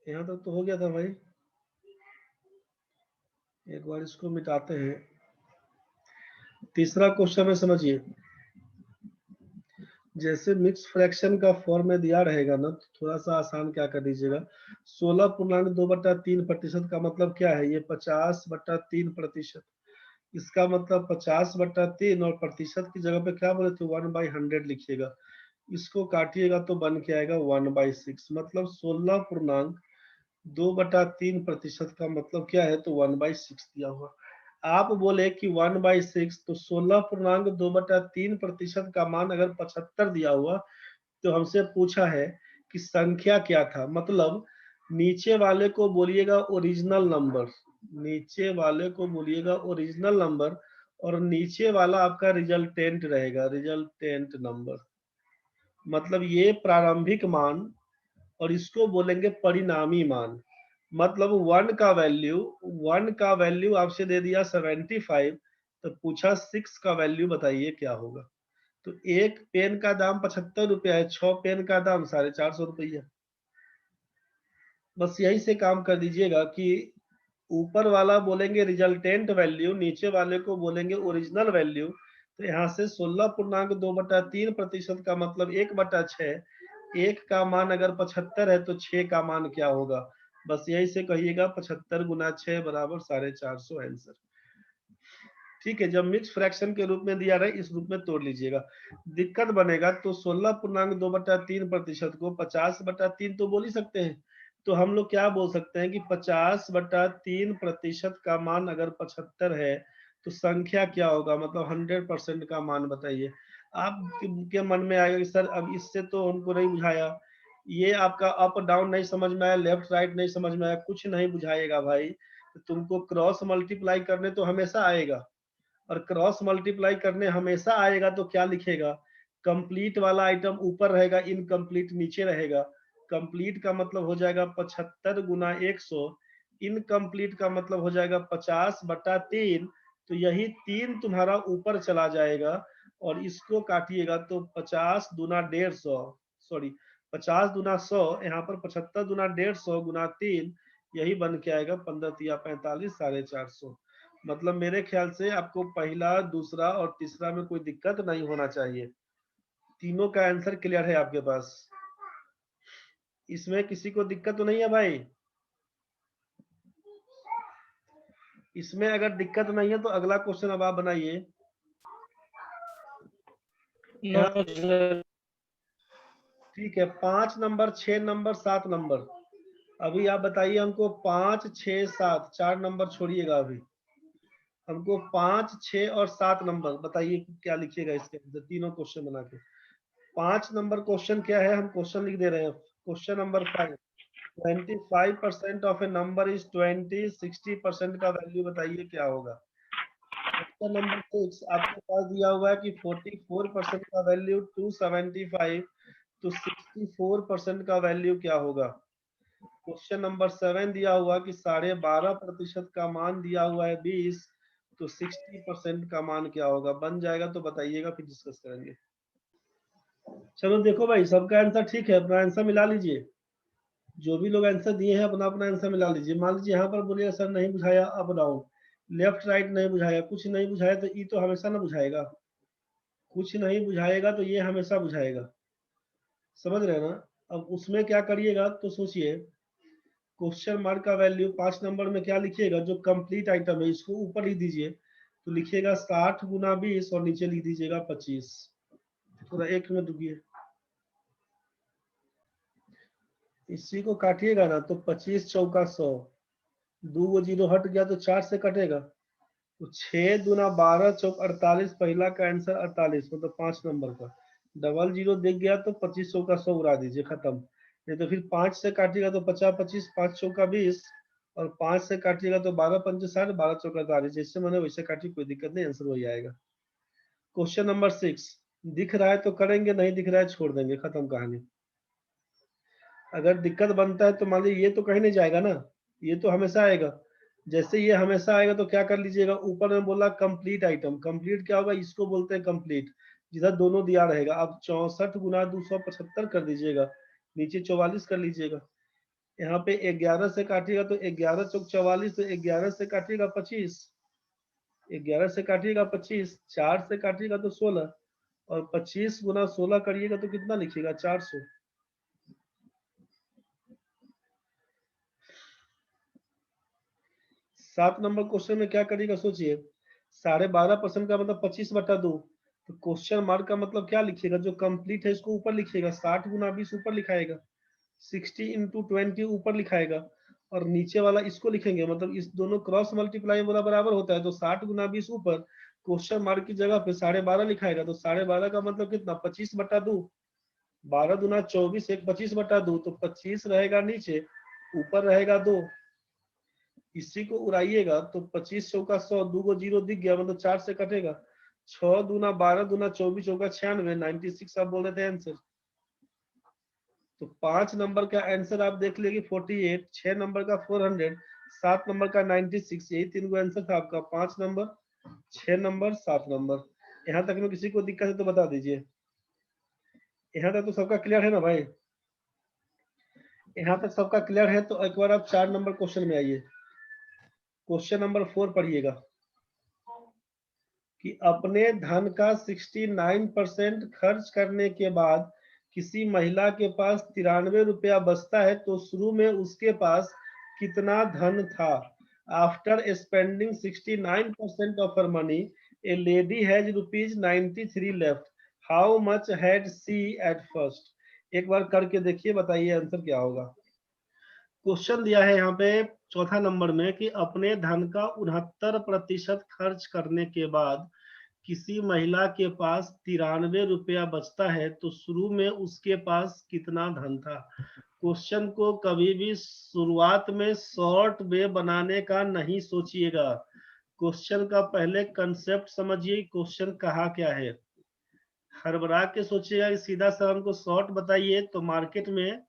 यहाँ तक तो हो गया था भाई, एक बार इसको मिटाते हैं। तीसरा क्वेश्चन में समझिए, जैसे मिक्स फ्रैक्शन का फॉर्म में दिया रहेगा ना, तो थोड़ा सा आसान क्या कर दीजिएगा, 16.2/3% का मतलब क्या है, ये 50/3%। इसका मतलब 50/3, और प्रतिशत की जगह पे क्या बोले थे, 1/100 लिखिएगा। इसको काटिएगा तो बन के आएगा 1/6, मतलब 16.2/3% का मतलब क्या है, तो 1/6 दिया हुआ। आप बोले कि 1/6, तो 16.2/3% का मान अगर 75 दिया हुआ, तो हमसे पूछा है कि संख्या क्या था, मतलब नीचे वाले को बोलिएगा ओरिजिनल नंबर, नीचे वाले को बोलिएगा ओरिजिनल नंबर, और नीचे वाला आपका रिजल्टेंट रहेगा, रिजल्टेंट नंबर, मतलब ये प्रारंभिक मान, और इसको बोलेंगे परिणामी मान। मतलब वन का वैल्यू आपसे दे दिया 75, तो पूछा 6 का वैल्यू बताइए क्या होगा। तो एक पेन का दाम 75 रुपया है, 6 पेन का दाम 450 रुपया। बस यही से काम कर दीजिएगा कि ऊपर वाला बोलेंगे रिजल्टेंट वैल्यू, नीचे वाले को बोलेंगे ओरिजिनल वैल्यू। तो यहाँ से 16.2/3% का मतलब 1/6, एक का मान अगर 75 है तो 6 का मान क्या होगा, बस यही से कहिएगा 75 गुना 6 बराबर 450 आंसर। ठीक है, जब मिक्स फ्रैक्शन के रूप में दिया रहे इस रूप में तोड़ लीजिएगा। दिक्कत बनेगा तो 16.2/3% को 50/3 तो बोल ही सकते हैं। तो हम लोग क्या बोल सकते हैं कि 50/3% का मान अगर 75 है, तो संख्या क्या होगा, मतलब 100% का मान बताइए। आप के मन में आएगा कि सर अब इससे तो हमको नहीं बुझाया, ये आपका अप डाउन नहीं समझ में आया, लेफ्ट राइट नहीं समझ में आया, कुछ नहीं बुझाएगा भाई। तो तुमको क्रॉस मल्टीप्लाई करने तो हमेशा आएगा, और क्रॉस मल्टीप्लाई करने हमेशा आएगा तो क्या लिखेगा, कंप्लीट वाला आइटम ऊपर रहेगा, इनकम्प्लीट नीचे रहेगा। कंप्लीट का मतलब हो जाएगा 75 गुना 100, इनकम्प्लीट का मतलब हो जाएगा 50/3। तो यही 3 तुम्हारा ऊपर चला जाएगा, और इसको काटिएगा तो 50 दूना 150, सॉरी 50 दूना 100, यहाँ पर 75 दूना 150 गुना 3, यही बन के आएगा 15×3 = 45, 450। मतलब मेरे ख्याल से आपको पहला, दूसरा और तीसरा में कोई दिक्कत नहीं होना चाहिए, तीनों का आंसर क्लियर है आपके पास, इसमें किसी को दिक्कत तो नहीं है भाई। इसमें अगर दिक्कत नहीं है तो अगला क्वेश्चन अब आप बनाइए। ठीक है, 5 नंबर, 6 नंबर, 7 नंबर, अभी आप बताइए हमको 5, 6, 7, 4 नंबर छोड़िएगा, अभी हमको 5, 6 और 7 नंबर बताइए क्या लिखिएगा इसके अंदर, तीनों क्वेश्चन बना के। 5 नंबर क्वेश्चन क्या है, हम क्वेश्चन लिख दे रहे हैं। Question number 5, 25% of A number is 20, 60% का वैल्यू बताइए क्या होगा। क्वेश्चन नंबर 6 आपके पास दिया हुआ है कि 44% का वैल्यू 275, तो 64% का वैल्यू क्या होगा। क्वेश्चन नंबर 7 दिया हुआ कि 12.5% का मान दिया हुआ है 20, तो 60% का मान क्या होगा, बन जाएगा तो बताइएगा, फिर डिस्कस करेंगे। चलो देखो भाई, सबका आंसर ठीक है, अपना आंसर मिला लीजिए। जो भी लोग आंसर दिए हैं अपना अपना आंसर मिला लीजिए। मान लीजिए यहाँ पर बोलिए सर नहीं बुझाया, अप डाउन, लेफ्ट राइट नहीं बुझाया, कुछ नहीं बुझाया, तो ये तो हमेशा ना बुझाएगा, कुछ नहीं बुझाएगा तो ये हमेशा बुझाएगा, समझ रहे हैं ना। अब उसमें क्या करिएगा तो सोचिए, क्वेश्चन मार्क का वैल्यू 5 नंबर में क्या लिखिएगा, जो कंप्लीट आइटम है इसको ऊपर लिख दीजिए, तो लिखिएगा 60 गुना 20, और नीचे लिख दीजिएगा 25। थोड़ा एक मिनट रुकिए, इसी को काटिएगा ना तो 25 चौका 100, 2 जीरो हट गया तो 4 से कटेगा, तो 6 दूना 12 चौक 48, पहला का आंसर 48, मतलब 5 नंबर का। डबल जीरो दिख गया तो 25 चौका 100 उड़ा दीजिए, खत्म। नहीं तो फिर 5 से काटिएगा तो 50, 25, 5 चौका 20, और 5 से काटिएगा तो 12 पंचे 60, 12 चौका 48, जैसे मैंने वैसे काटिए, कोई दिक्कत नहीं, आंसर वही आएगा। क्वेश्चन नंबर 6, दिख रहा है तो करेंगे, नहीं दिख रहा है छोड़ देंगे, खत्म कहानी। अगर दिक्कत बनता है तो मान लीजिए ये तो कहीं नहीं जाएगा ना, ये तो हमेशा आएगा। जैसे ये हमेशा आएगा तो क्या कर लीजिएगा, ऊपर में बोला कंप्लीट आइटम, कंप्लीट क्या होगा, इसको बोलते हैं कंप्लीट, जिधर दोनों दिया रहेगा। अब 64 गुना 275 कर दीजिएगा, नीचे 44 कर लीजिएगा, यहाँ पे 11 से काटिएगा तो 11 चौक 44, तो 11 से काटिएगा 25, 11 से काटिएगा 25, 4 से काटिएगा तो 16, और 25 गुना 16 करिएगा तो कितना लिखिएगा 400। 7 नंबर क्वेश्चन में क्या करिएगा सोचिए, 12.5% का मतलब 25/2, तो क्वेश्चन मार्क का मतलब क्या लिखिएगा, जो कंप्लीट है इसको ऊपर लिखिएगा, 60 गुना 20 ऊपर लिखाएगा, 60 इंटू 20 ऊपर लिखाएगा, और नीचे वाला इसको लिखेंगे, मतलब इस दोनों क्रॉस मल्टीप्लाई वाला बराबर होता है, तो 60 गुना 20 ऊपर, क्वेश्चन मार्क की जगह पे 12.5 लिखाएगा, तो 12.5 का मतलब कितना 25/2, 12 दूना 24, एक 25/2, तो 25 रहेगा नीचे, ऊपर रहेगा 2, इसी को उड़ाइएगा तो 25 चौका 100, 2 को 0 दिख गया, मतलब 4 से कटेगा, 6 दूना 12 दूना 24 चौका 96, 96 आप बोल रहे थे आंसर। तो 5 नंबर का आंसर आप देख लीजिए 48, 6 नंबर का 400, 7 नंबर का 96, यही 3 गो आंसर था आपका, 5 नंबर, 6 नंबर, 7 नंबर। यहाँ तक में किसी को दिक्कत है तो बता दीजिए। यहाँ तक तो सबका क्लियर है ना भाई? यहाँ तक सबका क्लियर है तो एक बार आप 4 नंबर क्वेश्चन में आइए। क्वेश्चन नंबर 4 पढ़िएगा कि अपने धन का 69% खर्च करने के बाद किसी महिला के पास 93 रुपया बचता है, तो शुरू में उसके पास कितना धन था? After spending 69% of her money, a lady has ₹93 left, how much had she at first? एक बार करके देखिए, बताइए आंसर क्या होगा। क्वेश्चन दिया है यहाँ पे चौथा नंबर में कि अपने धन का 69% खर्च करने के बाद किसी महिला के पास 93 रुपया बचता है, तो शुरू में उसके पास कितना धन था? क्वेश्चन को कभी भी शुरुआत में शॉर्ट वे बनाने का नहीं सोचिएगा। क्वेश्चन का पहले कंसेप्ट समझिए, क्वेश्चन कहा क्या है। हड़बड़ा के सोचिएगा कि सीधा सा हमको शॉर्ट बताइए, तो मार्केट में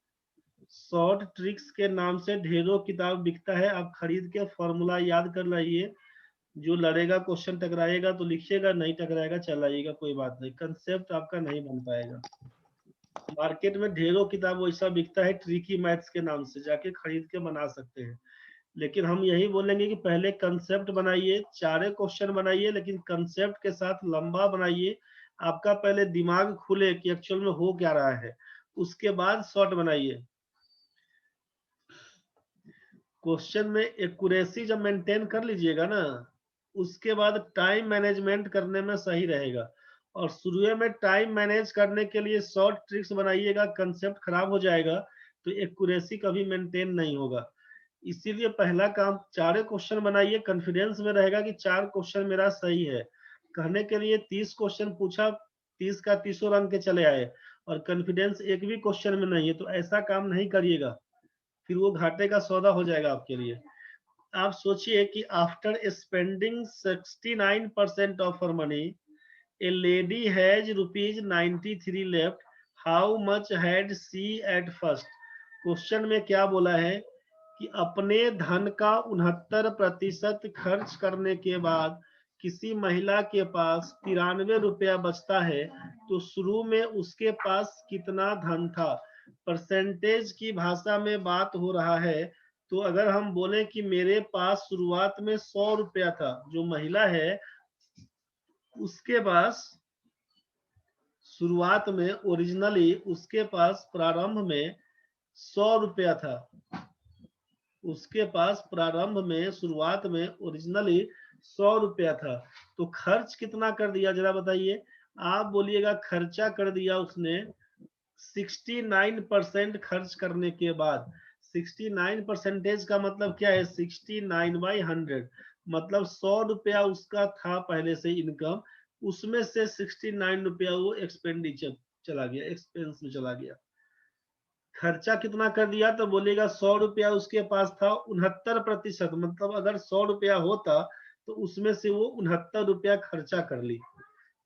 शॉर्ट ट्रिक्स के नाम से ढेरों किताब बिकता है, आप खरीद के फॉर्मूला याद कर लाइए। जो लड़ेगा क्वेश्चन टकराएगा तो लिखिएगा, नहीं टकराएगा चलाइएगा, कोई बात नहीं, कंसेप्ट आपका नहीं बन पाएगा। मार्केट में ढेरों किताब वैसा बिकता है ट्रिकी मैथ्स के नाम से, जाके खरीद के बना सकते हैं। लेकिन हम यही बोलेंगे कि पहले कंसेप्ट बनाइए, 4 क्वेश्चन बनाइए, लेकिन कंसेप्ट के साथ लंबा बनाइए, आपका पहले दिमाग खुले कि एक्चुअल में हो क्या रहा है, उसके बाद शॉर्ट बनाइए। क्वेश्चन में एक्यूरेसी जब मेंटेन कर लीजिएगा ना, उसके बाद टाइम मैनेजमेंट करने में सही रहेगा। और शुरू में टाइम मैनेज करने के लिए शॉर्ट ट्रिक्स बनाइएगा, कंसेप्ट खराब हो जाएगा तो एक्यूरेसी कभी मेंटेन नहीं होगा। इसीलिए पहला काम 4 क्वेश्चन बनाइए, कॉन्फिडेंस में रहेगा कि 4 क्वेश्चन मेरा सही है। कहने के लिए 30 क्वेश्चन पूछा, 30 का 30 रंग के चले आए, और कॉन्फिडेंस एक भी क्वेश्चन में नहीं है, तो ऐसा काम नहीं करिएगा, फिर वो घाटे का सौदा हो जाएगा आपके लिए। आप सोचिए कि after spending 69% of her money, a lady has ₹93 left, how much had she at first? Question में क्या बोला है कि अपने धन का 69% खर्च करने के बाद किसी महिला के पास 93 रुपया बचता है, तो शुरू में उसके पास कितना धन था? परसेंटेज की भाषा में बात हो रहा है, तो अगर हम बोले कि मेरे पास शुरुआत में 100 रुपया था, जो महिला है उसके पास शुरुआत में ओरिजिनली उसके पास प्रारंभ में 100 रुपया था, उसके पास प्रारंभ में शुरुआत में ओरिजिनली 100 रुपया था, तो खर्च कितना कर दिया जरा बताइए। आप बोलिएगा खर्चा कर दिया उसने 69% खर्च करने के बाद। 69% का मतलब क्या है, 69/100, मतलब 100 रुपया उसका था पहले से इनकम, उसमें से 69 रुपया वो एक्सपेंडिचर चला गया, एक्सपेंस में चला गया। खर्चा कितना कर दिया, तो बोलेगा 100 रुपया उसके पास था, 69%, मतलब अगर 100 रुपया होता तो उसमें से वो 69 रुपया खर्चा कर ली,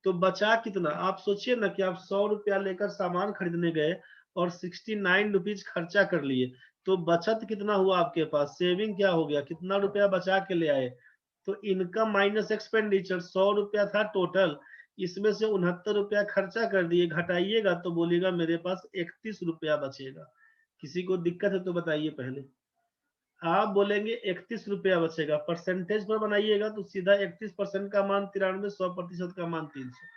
तो बचा कितना? आप सोचिए ना कि आप 100 रुपया लेकर सामान खरीदने गए और 69 रुपीज खर्चा कर लिए, तो बचत कितना हुआ आपके पास, सेविंग क्या हो गया, कितना रुपया बचा के ले आए? तो इनकम माइनस एक्सपेंडिचर, 100 रुपया था टोटल, इसमें से 69 रुपया खर्चा कर दिए, घटाइएगा तो बोलिएगा मेरे पास 31 रुपया बचेगा। किसी को दिक्कत है तो बताइए पहले। आप बोलेंगे 31 रुपया बचेगा, परसेंटेज पर बनाइएगा तो सीधा 31% का मान 93, 100% का मान 300।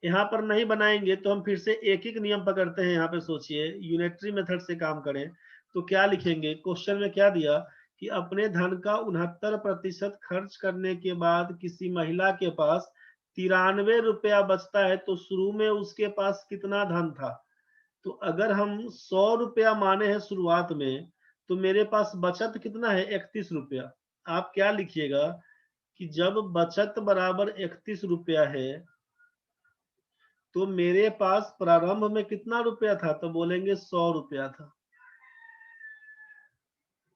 यहाँ पर नहीं बनाएंगे तो हम फिर से एक एक नियम पकड़ते हैं। यहाँ पे सोचिए, यूनिटरी मेथड से काम करें तो क्या लिखेंगे, क्वेश्चन में क्या दिया कि अपने धन का 69% खर्च करने के बाद किसी महिला के पास 93 रुपया बचता है, तो शुरू में उसके पास कितना धन था। तो अगर हम 100 रुपया माने हैं शुरुआत में, तो मेरे पास बचत कितना है, 31 रुपया। आप क्या लिखिएगा कि जब बचत बराबर 31 रुपया है तो मेरे पास प्रारंभ में कितना रुपया था, तो बोलेंगे 100 रुपया था।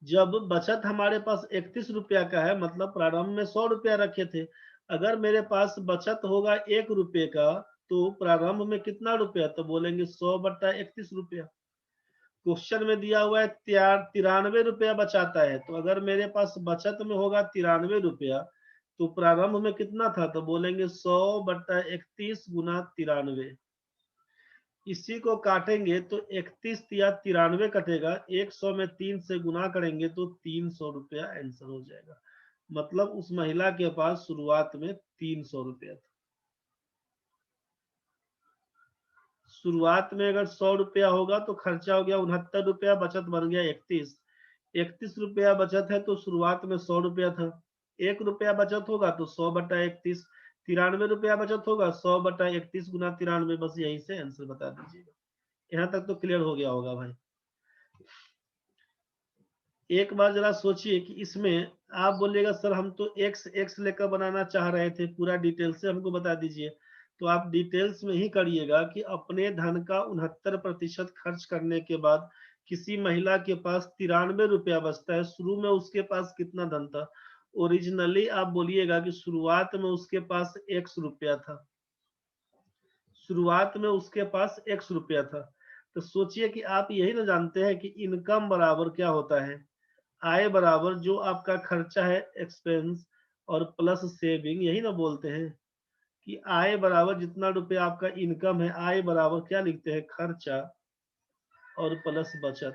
जब बचत हमारे पास 31 रुपया का है, मतलब प्रारंभ में 100 रुपया रखे थे। अगर मेरे पास बचत होगा 1 रुपये का, तो प्रारंभ में कितना रुपया, तो बोलेंगे 100 बटा 31 रुपया। क्वेश्चन में दिया हुआ है 93 रुपया बचाता है, तो अगर मेरे पास बचत में होगा 93 रुपया, तो प्रारंभ में कितना था, तो बोलेंगे 100 बटा 31 गुना 93। इसी को काटेंगे तो 31 या 93 कटेगा, 100 में 3 से गुना करेंगे तो 300 रुपया आंसर हो जाएगा। मतलब उस महिला के पास शुरुआत में 300 रुपया था। शुरुआत में अगर 100 रुपया होगा तो खर्चा हो गया 69 रुपया, बचत बन गया 31। 31 रुपया बचत है तो शुरुआत में 100 रुपया था। 1 रुपया बचत होगा तो 100 बटा 31। 93 रुपया बचत होगा, 100 बटा 31 गुना 93। बस यही से आंसर बता दीजिएगा। यहाँ तक तो क्लियर हो गया होगा भाई। एक बार जरा सोचिए कि इसमें आप बोलिएगा सर हम तो एक्स एक्स लेकर बनाना चाह रहे थे, पूरा डिटेल से हमको बता दीजिए। तो आप डिटेल्स में ही करिएगा कि अपने धन का 69% खर्च करने के बाद किसी महिला के पास 93 रुपया बचता है, शुरू में उसके पास कितना धन था। ओरिजिनली आप बोलिएगा कि शुरुआत में उसके पास x रुपया था। शुरुआत में उसके पास x रुपया था। तो सोचिए कि आप यही ना जानते हैं कि इनकम बराबर क्या होता है, आय बराबर जो आपका खर्चा है एक्सपेंस और प्लस सेविंग। यही ना बोलते हैं कि आय बराबर जितना रुपया आपका इनकम है, आय बराबर क्या लिखते हैं, खर्चा और प्लस बचत।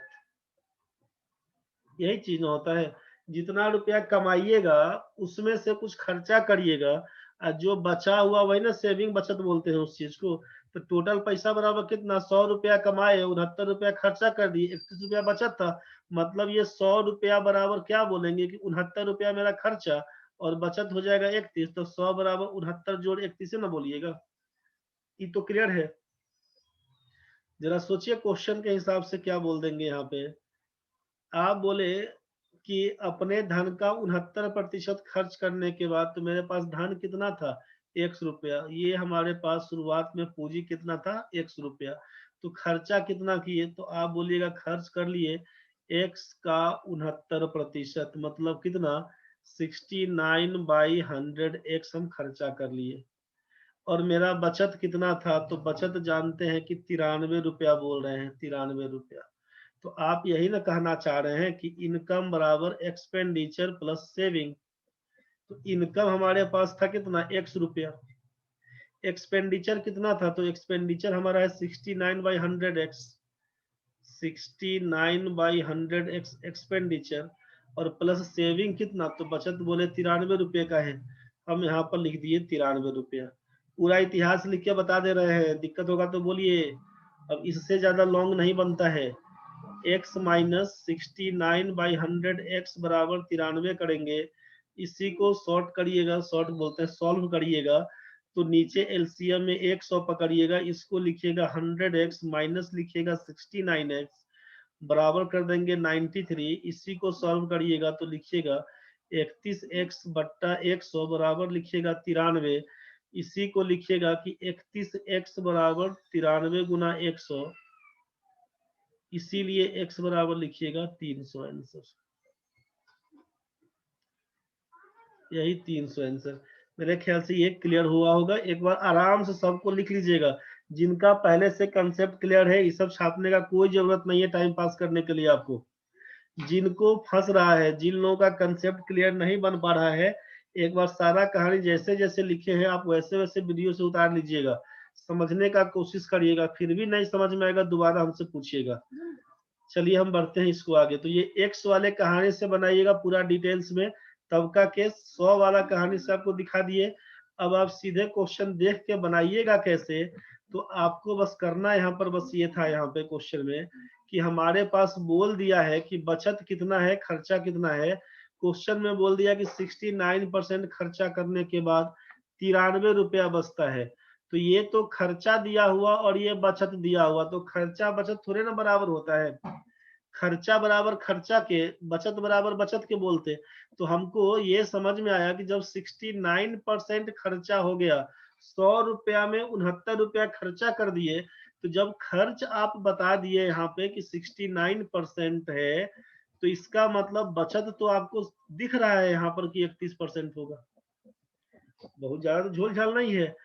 यही चीज होता है, जितना रुपया कमाइएगा उसमें से कुछ खर्चा करिएगा, और जो बचा हुआ वही ना सेविंग बचत बोलते हैं उस चीज को। तो टोटल पैसा बराबर कितना, 100 रुपया कमाए, 69 रुपया खर्चा कर दिए, 31 रुपया बचत था। मतलब ये 100 रुपया बराबर क्या बोलेंगे कि 69 रुपया मेरा खर्चा और बचत हो जाएगा 31। तो 100 बराबर 69 जोड़ 31 ना बोलिएगा। ये तो क्लियर है। जरा सोचिए क्वेश्चन के हिसाब से क्या बोल देंगे यहाँ पे। आप बोले कि अपने धन का 69% खर्च करने के बाद तो मेरे पास धन कितना था, 1 रुपया। ये हमारे पास शुरुआत में पूंजी कितना था, 1 रुपया। तो खर्चा कितना किए, तो आप बोलिएगा खर्च कर लिए x का 69%, मतलब कितना, 69/100 x हम खर्चा कर लिए। और मेरा बचत कितना था, तो बचत जानते हैं कि 93 रुपया बोल रहे हैं, 93 रुपया। तो आप यही ना कहना चाह रहे हैं कि इनकम बराबर एक्सपेंडिचर प्लस सेविंग। तो इनकम हमारे पास था कितना, 1 रुपया। एक्सपेंडिचर कितना था, तो एक्सपेंडिचर हमारा है 69/100 x, 69/100 x एक्सपेंडिचर। और प्लस सेविंग कितना, तो बचत बोले 93 रुपये का है, हम यहाँ पर लिख दिए 93 रुपया। पूरा इतिहास लिख के बता दे रहे हैं, दिक्कत होगा तो बोलिए। अब इससे ज्यादा लॉन्ग नहीं बनता है। x माइनस 69/100 x बराबर 93 करेंगे। इसी को शॉर्ट करिएगा, शॉर्ट बोलते हैं, सॉल्व करिएगा। तो नीचे एलसीएम में 100 पकड़िएगा, इसको लिखिएगा 100x माइनस लिखिएगा 69x बराबर कर देंगे 93। इसी को सॉल्व करिएगा तो लिखिएगा 31x बट्टा 100 बराबर लिखिएगा 93। इसी को लिखिएगा कि 31x बराबर 93 गुना 100, इसीलिए x बराबर लिखिएगा 300 आंसर। यही 300 आंसर। मेरे ख्याल से ये क्लियर हुआ होगा। एक बार आराम से सबको लिख लीजिएगा। जिनका पहले से कंसेप्ट क्लियर है, ये सब छापने का कोई जरूरत नहीं है टाइम पास करने के लिए आपको। जिनको फंस रहा है, जिन लोगों का कंसेप्ट क्लियर नहीं बन पा रहा है, एक बार सारा कहानी जैसे जैसे लिखे हैं आप वैसे वैसे वीडियो से उतार लीजिएगा। समझने का कोशिश करिएगा, फिर भी नहीं समझ में आएगा दोबारा हमसे पूछिएगा। चलिए हम बढ़ते हैं इसको आगे। तो ये एक्स वाले कहानी से बनाइएगा पूरा डिटेल्स में, तब का केस 100 वाला कहानी से आपको दिखा दिए। अब आप सीधे क्वेश्चन देख के बनाइएगा कैसे, तो आपको बस करना यहाँ पर बस ये था यहाँ पे क्वेश्चन में कि हमारे पास बोल दिया है कि बचत कितना है, खर्चा कितना है। क्वेश्चन में बोल दिया कि 69% खर्चा करने के बाद 93 रुपया बचता है। तो ये तो खर्चा दिया हुआ और ये बचत दिया हुआ, तो खर्चा बचत थोड़े ना बराबर होता है। खर्चा बराबर खर्चा के, बचत बराबर बचत के बोलते। तो हमको ये समझ में आया कि जब 69% खर्चा हो गया, 100 रुपया में 69 रुपया खर्चा कर दिए, तो जब खर्च आप बता दिए यहाँ पे कि 69% है, तो इसका मतलब बचत तो आपको दिख रहा है यहाँ पर कि 31% होगा। बहुत ज्यादा तो झोल झाल नहीं है।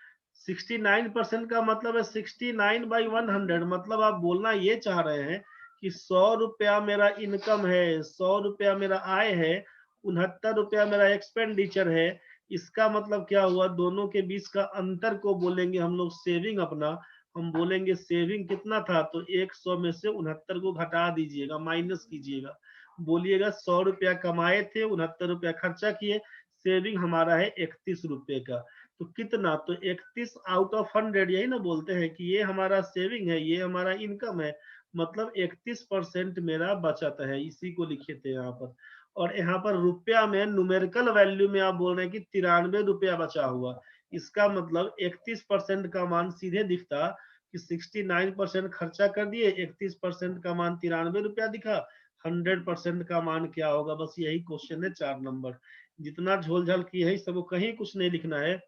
69% का मतलब है 69/100, मतलब आप बोलना ये चाह रहे हैं कि 100 रुपया मेरा इनकम है, 100 रुपया मेरा आय है, 69 रुपया मेरा एक्सपेंडिचर है। इसका मतलब क्या हुआ, दोनों के बीच का अंतर को बोलेंगे हम लोग सेविंग अपना। हम बोलेंगे सेविंग कितना था, तो 100 में से 69 को घटा दीजिएगा, माइनस कीजिएगा। बोलिएगा 100 रुपया कमाए थे, 69 रुपया खर्चा किए, सेविंग हमारा है 31 रुपए का। तो कितना, तो 31 आउट ऑफ 100, यही ना बोलते हैं कि ये हमारा सेविंग है, ये हमारा इनकम है, मतलब 31% मेरा बचत है, इसी को लिखे थे यहाँ पर। और यहाँ पर रुपया में न्यूमेरिकल वैल्यू में आप बोल रहे हैं कि 93 रुपया बचा हुआ। इसका मतलब 31% का मान सीधे दिखता कि 69% खर्चा कर दिए, 31% का मान 93 रुपया दिखा, 100% का मान क्या होगा। बस यही क्वेश्चन है 4 नंबर। जितना झोल झाल की है सबको कहीं कुछ नहीं लिखना है।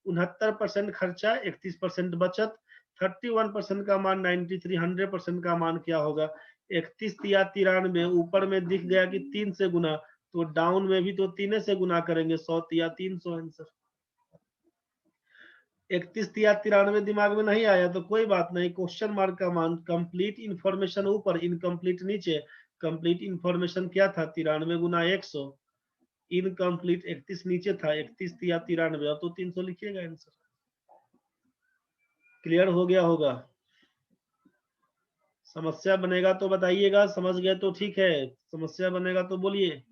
69% खर्चा, 31% बचत, 31% का मान 93, 100% का मान क्या होगा 31 या 93। ऊपर में दिख गया कि 3 से गुना, तो डाउन में भी तो 3 से गुना करेंगे, 100 या 300 आंसर। 31 या 93 दिमाग में नहीं आया तो कोई बात नहीं, क्वेश्चन मार्क का मान, कंप्लीट इंफॉर्मेशन ऊपर, इनकम्प्लीट नीचे। कंप्लीट इंफॉर्मेशन क्या था, 93 गुना 100, इनकम्प्लीट 31 नीचे था, 31 या 93, अब तो 300 लिखिएगा आंसर। क्लियर हो गया होगा। समस्या बनेगा तो बताइएगा, समझ गए तो ठीक है, समस्या बनेगा तो बोलिए।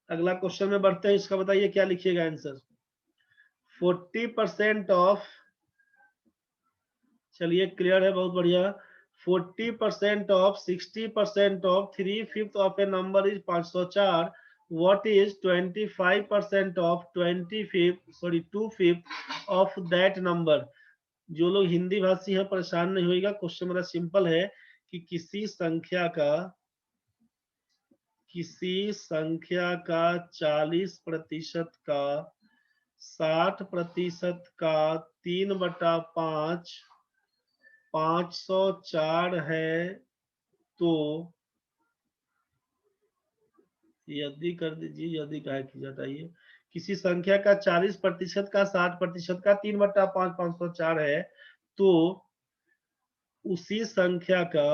अगला क्वेश्चन में बढ़ते हैं, इसका बताइए क्या लिखिएगा आंसर। 40% ऑफ, चलिए क्लियर है, बहुत बढ़िया। 40% of 60% of 3/5 of A number is 504। What is 25% of 2/5 of that number? जो लोग हिंदी भाषी हैं परेशान नहीं होइएगा, क्वेश्चन मेरा सिंपल है कि किसी संख्या का 40% का 60% का 3/5 504 है। तो यदि कर दीजिए, यदि क्या की हटाइए, किसी संख्या का 40% का 60% का 3/5 504 है, तो उसी संख्या का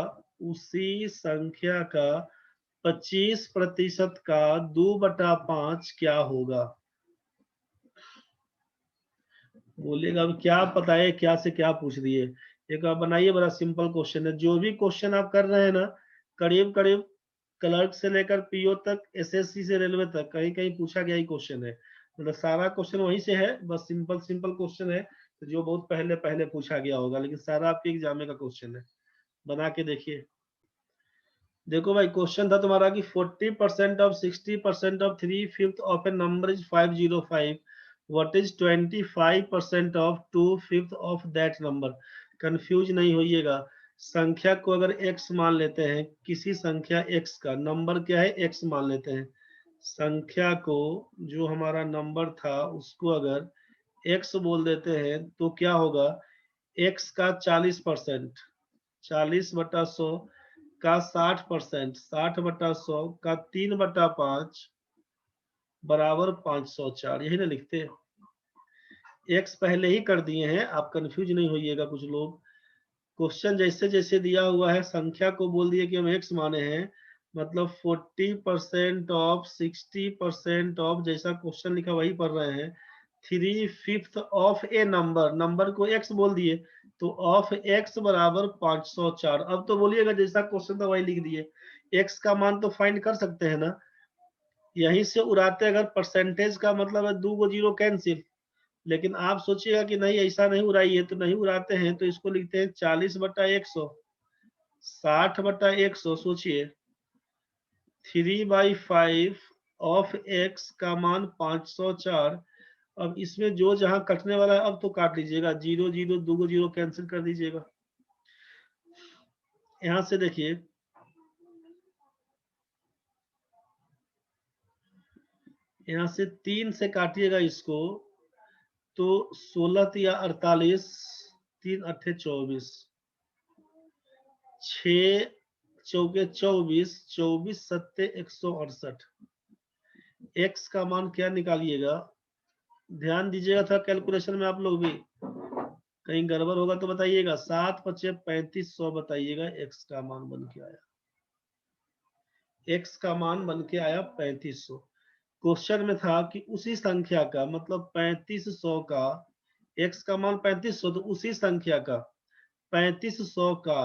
25% का 2/5 क्या होगा। बोलेगा अब क्या पता है, क्या से क्या पूछ दिए। एक बार बनाइए, बड़ा सिंपल क्वेश्चन है। जो भी क्वेश्चन आप कर रहे हैं ना, करीब करीब क्लर्क से लेकर पीओ तक, एसएससी से रेलवे तक, कहीं कहीं पूछा गया ही क्वेश्चन है। मतलब सारा क्वेश्चन वहीं से है, बस सिंपल सिंपल क्वेश्चन है, तो जो बहुत पहले पहले पूछा गया होगा, लेकिन सारा आपके एग्जाम का क्वेश्चन है। बना के देखिए। देखो भाई, क्वेश्चन था तुम्हारा कि 40% of 60% of 3/5 of A number is 505। What is 25% of 2/5 of that number. Confuse नहीं होइएगा। संख्या को अगर x मान लेते हैं, किसी संख्या x का नंबर क्या है x मान लेते हैं, संख्या को जो हमारा नंबर था उसको अगर x बोल देते हैं, तो क्या होगा, x का 40%, 40/100 का 60%, 60/100 का 3/5 बराबर 504, यही ना लिखते हैं। एक्स पहले ही कर दिए हैं, आप कंफ्यूज नहीं होइएगा। कुछ लोग क्वेश्चन जैसे जैसे दिया हुआ है, संख्या को बोल दिए कि हम एक्स माने हैं, मतलब 40% ऑफ 60% ऑफ, जैसा क्वेश्चन लिखा वही पढ़ रहे हैं, 3/5 ऑफ ए नंबर, नंबर को x बोल दिए तो ऑफ x बराबर 504। अब तो बोलिएगा जैसा क्वेश्चन था वही लिख दिए, x का मान तो फाइंड कर सकते हैं ना, यहीं से उड़ाते, अगर परसेंटेज का मतलब है 2 को 0 कैंसिल, लेकिन आप सोचिएगा कि नहीं ऐसा नहीं उड़ाइए, तो नहीं उड़ाते हैं तो इसको लिखते हैं 40/100, 60/100। सोचिए 3/5 ऑफ x का मान 504। अब इसमें जो जहां कटने वाला है अब तो काट लीजिएगा, 0 0 2 को 0 कैंसिल कर दीजिएगा। यहां से देखिए, यहां से 3 से काटिएगा इसको तो 16 या 48, 3 8 24, 6 चौके 24, 24 सत्ते 168। x का मान क्या निकालिएगा, ध्यान दीजिएगा था कैलकुलेशन में आप लोग भी, कहीं गड़बड़ होगा तो बताइएगा। 7 5 3500 बताइएगा, x का मान बन के आया, x का मान बन के आया 3500। क्वेश्चन में था कि उसी संख्या का मतलब 3500 का, x का मान 3500 तो उसी संख्या का 3500 का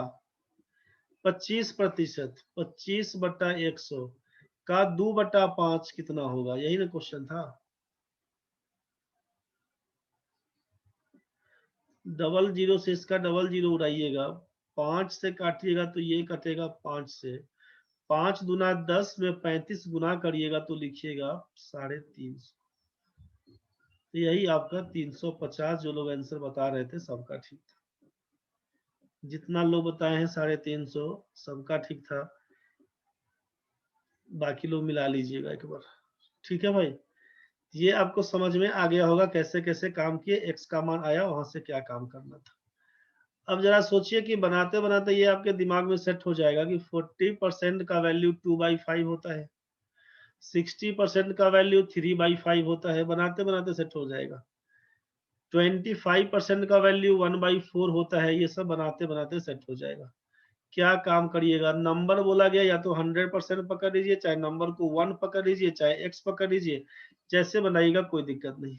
25%, 25/100 का 2/5 कितना होगा, यही ना क्वेश्चन था। डबल जीरो से इसका डबल जीरो उड़ाइएगा, 5 से काटिएगा तो ये कटेगा 5 से, 5 दूना 10 में 35 गुना करिएगा तो लिखिएगा 350। तो यही आपका 350, जो लोग आंसर बता रहे थे सबका ठीक था, जितना लोग बताए हैं 350 सबका ठीक था, बाकी लोग मिला लीजिएगा एक बार। ठीक है भाई, ये आपको समझ में आ गया होगा कैसे कैसे काम किए, एक्स का मान आया वहां से क्या काम करना था। अब जरा सोचिए कि बनाते बनाते ये आपके दिमाग में सेट हो जाएगा कि 40% का वैल्यू 2/5 होता है, 60% का वैल्यू 3/5 होता है, बनाते बनाते सेट हो जाएगा। 25% का वैल्यू 1/4 होता है, ये सब बनाते बनाते सेट हो जाएगा। क्या काम करिएगा, नंबर बोला गया या तो 100% पकड़ लीजिए, चाहे नंबर को 1 पकड़ लीजिए, चाहे x पकड़ लीजिए, जैसे बनाइएगा कोई दिक्कत नहीं।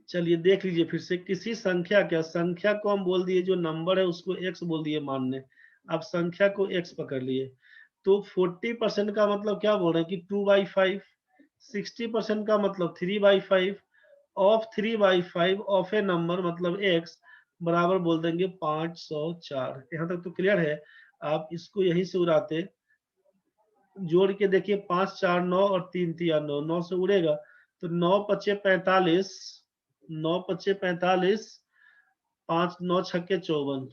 चलिए देख लीजिए फिर से, किसी संख्या, क्या संख्या को हम बोल दिए, जो नंबर है उसको x बोल दिए मानने, अब संख्या को x पकड़ लिए, तो 40% का मतलब क्या बोल रहे हैं कि 2/5, 60% का मतलब 3/5 ऑफ 3/5 ऑफ ए नंबर मतलब x बराबर बोल देंगे 504। यहाँ तक तो क्लियर है। आप इसको यहीं से उड़ाते, जोड़ के देखिए, 5 4 9 और 3 3 9, 9 से उड़ेगा तो 9 पचे 45, 9 पचे 45, 5 9 छक्के 54,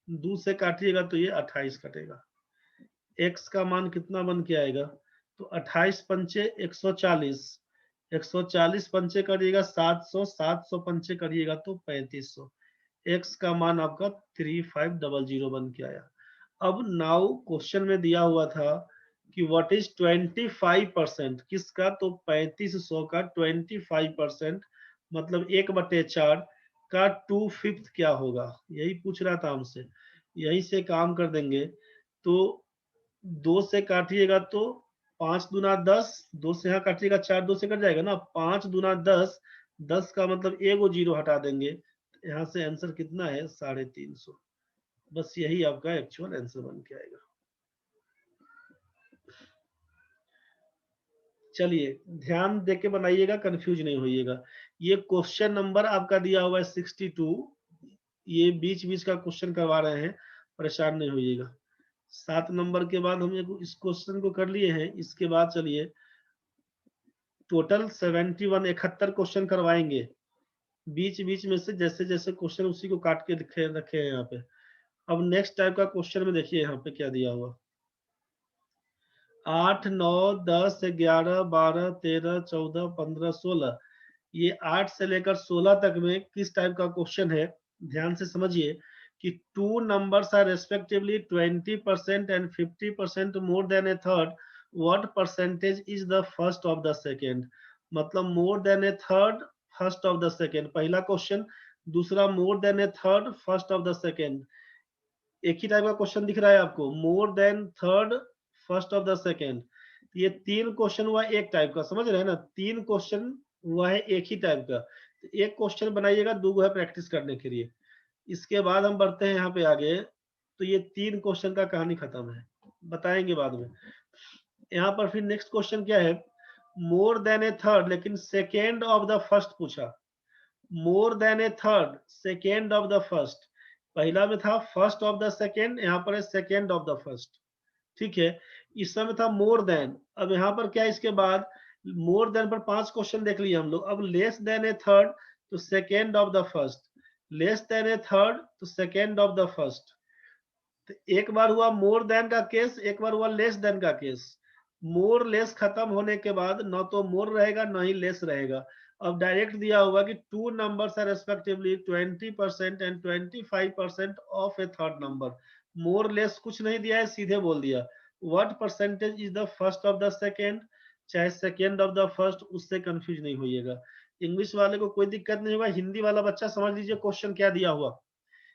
2 से काटिएगा तो ये 28 कटेगा। x का मान कितना बन के आएगा, तो 28 पंचे 140, 140 पंचे करिएगा 700, 700 पंचे करिएगा तो 3500। x का मान आपका 3500 बन के आया। अब नाउ क्वेश्चन में दिया हुआ था कि व्हाट इज 25% किसका, तो 3500 का 25% मतलब 1/4 का 2/5 क्या होगा, यही पूछ रहा था हमसे। यही से काम कर देंगे, तो 2 से काटिएगा तो 5 दूना 10, 2 से यहाँ काटिएगा 4 2 से कट जाएगा ना, 5 दूना 10, 10 का मतलब एगो जीरो हटा देंगे, यहाँ से आंसर कितना है 350। बस यही आपका एक्चुअल आंसर बन के आएगा। चलिए ध्यान दे के बनाइएगा, कंफ्यूज नहीं होइएगा। ये क्वेश्चन नंबर आपका दिया हुआ है 62, ये बीच बीच का क्वेश्चन करवा रहे हैं, परेशान नहीं होइएगा। 7 नंबर के बाद हम इस क्वेश्चन को कर लिए हैं, इसके बाद चलिए टोटल 71 71 क्वेश्चन करवाएंगे, बीच बीच में से जैसे जैसे क्वेश्चन उसी को काट के रखे हैं यहाँ पे। अब नेक्स्ट टाइप का क्वेश्चन में देखिए यहाँ पे क्या दिया हुआ, 8 9 10 11 12 13 14 15 16, ये 8 से लेकर 16 तक में किस टाइप का क्वेश्चन है, ध्यान से समझिए कि two numbers are respectively 20% and 50% more than a third, what percentage is the first of the second, मतलब more than a third first of the second, पहला क्वेश्चन, दूसरा more than a third first of the second. एक ही type का question दिख रहा है आपको, more than third first of the second. ये 3 क्वेश्चन हुआ एक टाइप का, समझ रहे हैं ना, 3 क्वेश्चन हुआ है एक ही टाइप का। तो एक क्वेश्चन बनाइएगा, 2 है प्रैक्टिस करने के लिए। इसके बाद हम बढ़ते हैं यहाँ पे आगे। तो ये 3 क्वेश्चन का कहानी खत्म है, बताएंगे बाद में। यहाँ पर फिर नेक्स्ट क्वेश्चन क्या है, मोर देन ए थर्ड, लेकिन सेकेंड ऑफ द फर्स्ट पूछा। मोर than a third, second of the first. पहला में था फर्स्ट ऑफ द सेकेंड, यहाँ पर है सेकेंड ऑफ द फर्स्ट। ठीक है, इस समय था मोर देन। अब यहाँ पर क्या है, इसके बाद मोर देन पर 5 क्वेश्चन देख लिए हम लोग। अब लेस देन ए थर्ड, तो second of the first. Less than a third, तो सेकेंड ऑफ द फर्स्ट। तो एक बार हुआ मोर देन का केस, एक बार हुआ लेस देन का केस। मोर लेस खत्म होने के बाद न तो मोर रहेगा न ही लेस रहेगा। अब डायरेक्ट दिया होगा कि 2 numbers are respectively 20% and 25% of a third number. More less कुछ नहीं दिया है, सीधे बोल दिया what percentage is the first of the second, चाहे सेकेंड ऑफ द फर्स्ट, उससे कंफ्यूज नहीं होइएगा। इंग्लिश वाले को कोई दिक्कत नहीं होगा, हिंदी वाला बच्चा समझ लीजिए क्वेश्चन क्या दिया हुआ।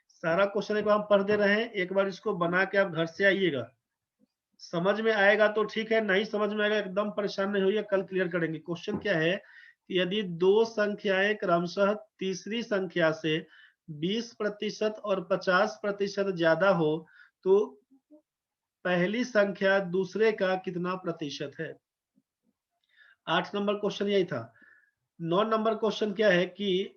सारा क्वेश्चन एक बार हम पढ़ दे रहे हैं, एक बार इसको बना के आप घर से आइएगा। समझ में आएगा तो ठीक है, नहीं समझ में आएगा एकदम परेशान नहीं होइए, कल क्लियर करेंगे। क्वेश्चन क्या है कि यदि 2 संख्याएं क्रमशः तीसरी संख्या से 20% और 50% ज्यादा हो तो पहली संख्या दूसरे का कितना प्रतिशत है। 8 नंबर क्वेश्चन यही था। 9 नंबर क्वेश्चन क्या है कि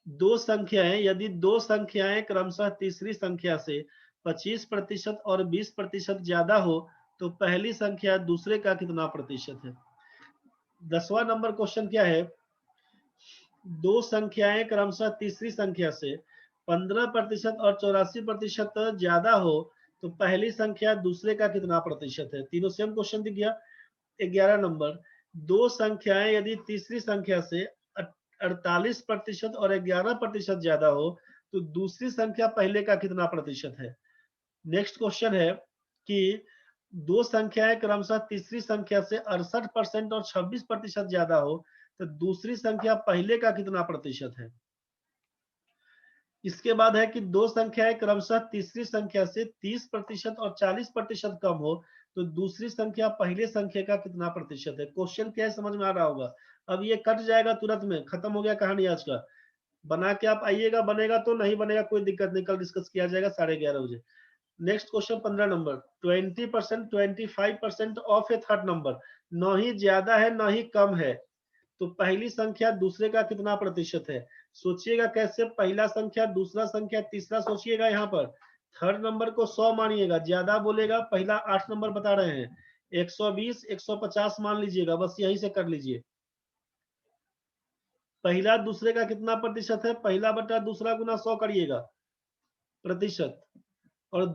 दो संख्याएं, यदि 2 संख्याएं क्रमशः तीसरी संख्या से 25% और 20% ज्यादा हो तो पहली संख्या दूसरे का कितना प्रतिशत है। 10वां नंबर क्वेश्चन क्या है, 2 संख्याएं क्रमशः तीसरी संख्या से 15% और 84% ज्यादा हो तो पहली संख्या दूसरे का कितना प्रतिशत है। तीनों सेम क्वेश्चन दिख गया। 11 नंबर, 2 संख्याएं यदि तीसरी संख्या से 48% और 11% ज्यादा हो तो दूसरी संख्या पहले का कितना प्रतिशत है। नेक्स्ट क्वेश्चन है कि 2 संख्याएं क्रमशः तीसरी संख्या से 68% और 26% ज्यादा हो तो दूसरी संख्या पहले का कितना प्रतिशत है। इसके बाद है कि 2 संख्याएं क्रमशः तीसरी संख्या से 30% और 40% कम हो तो दूसरी संख्या पहले संख्या का कितना प्रतिशत है। क्वेश्चन क्या है समझ में आ रहा होगा। अब ये कट जाएगा तुरंत में, खत्म हो गया कहानी आज का। बना के आप आइएगा, बनेगा तो, नहीं बनेगा कोई दिक्कत नहीं, कल डिस्कस किया जाएगा 11:30 बजे। Next question 15 number, 20% 25% of a third number, न ही ज्यादा है न ही कम है तो पहली संख्या दूसरे का कितना प्रतिशत है। सोचिएगा कैसे, पहला संख्या दूसरा संख्या तीसरा, सोचिएगा यहाँ पर थर्ड नंबर को 100 मानिएगा, ज्यादा बोलेगा, पहला 8 नंबर बता रहे हैं 120 150 मान लीजिएगा, बस यहीं से कर लीजिए। पहला दूसरे का कितना प्रतिशत है, पहला बटा दूसरा गुना 100 करिएगा प्रतिशत, और